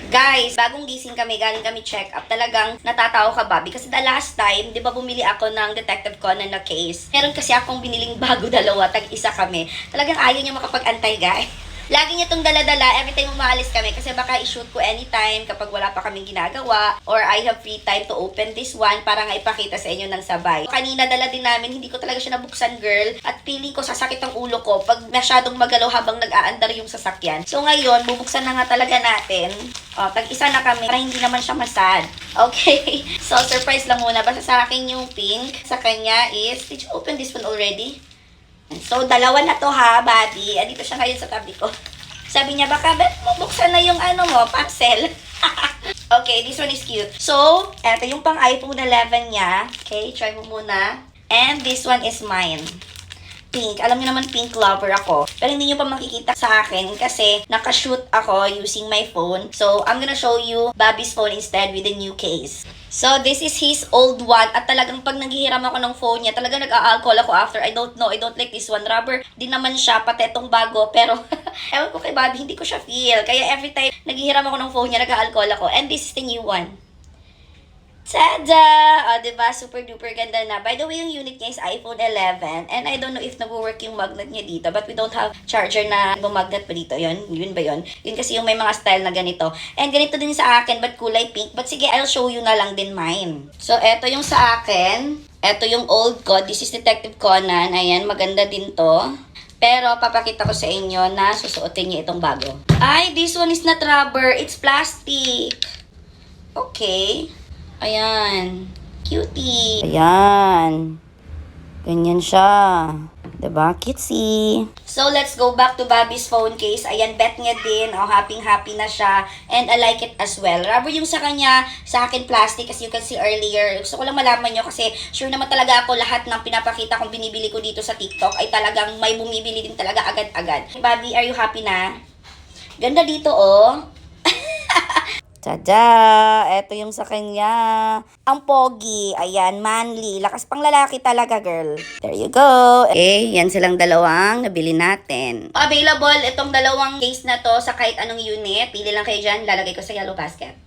Guys, bagong gising kami, galing kami check up. Talagang natatawa ka, Bobby. Kasi the last time, di ba bumili ako ng Detective Conan na case? Meron kasi akong biniling bago dalawa, tag-isa kami. Talagang ayaw niya makapag-antay, guys. Lagi niya itong dala-dala every time umaalis kami kasi baka i-shoot ko anytime kapag wala pa kaming ginagawa or I have free time to open this one para nga ipakita sa inyo ng sabay. Kanina dala din namin, hindi ko talaga siya nabuksan, girl, at feeling ko sasakit ang ulo ko pag masyadong magalaw habang nag-aandar yung sasakyan. So ngayon, bubuksan na nga talaga natin. O, tag-isa na kami para hindi naman siya masad. Okay? So, surprise lang muna. Basta sa akin yung pink. Sa kanya is, did you open this one already? So, dalawa na to ha, buddy. Dito siya ngayon sa tabi ko. Sabi niya, baka buksan na yung ano mo, parcel. Okay, this one is cute. So, eto yung pang iPhone 11 niya. Okay, try mo muna. And this one is mine. Pink. Alam niyo naman, pink lover ako. Pero hindi niyo pa makikita sa akin kasi nakashoot ako using my phone. So, I'm gonna show you Bobby's phone instead with the new case. So, this is his old one. At talagang pag naghihiram ako ng phone niya, talagang nag-a-alcohol ako after. I don't know. I don't like this one. Rubber, din naman siya. Pati itong bago. Pero, ewan ko kay Bobby, hindi ko siya feel. Kaya every time naghihiram ako ng phone niya, nag-a-alcohol ako. And this is the new one. Tada! O, diba? Super duper ganda na. By the way, yung unit niya is iPhone 11. And I don't know if nag-work yung magnet niya dito. But we don't have charger na magnet pa dito. Yun ba yun? Yun kasi yung may mga style na ganito. And ganito din sa akin, but kulay pink. But sige, I'll show you na lang din mine. So, eto yung sa akin. Eto yung old ko. This is Detective Conan. Ayan, maganda din to. Pero, papakita ko sa inyo na susuotin niya itong bago. Ay, this one is not rubber. It's plastic. Okay. Ayan. Cutie. Ayan. Ganyan siya. Diba? Cutesy. So, let's go back to Bobby's phone case. Ayan, bet niya din. Oh, happy na siya. And I like it as well. Rubber yung sa kanya, sa akin plastic as you can see earlier. Gusto ko lang malaman nyo kasi sure naman talaga ako lahat ng pinapakita kong binibili ko dito sa TikTok ay talagang may bumibili din talaga agad-agad. Bobby, are you happy na? Ganda dito, oh. Tada! Eto yung sa kanya. Ang pogi. Ayan, manly. Lakas pang lalaki talaga, girl. There you go. Okay, yan silang dalawang nabili natin. Available itong dalawang case na to sa kahit anong unit. Pili lang kayo dyan. Lalagay ko sa yellow basket.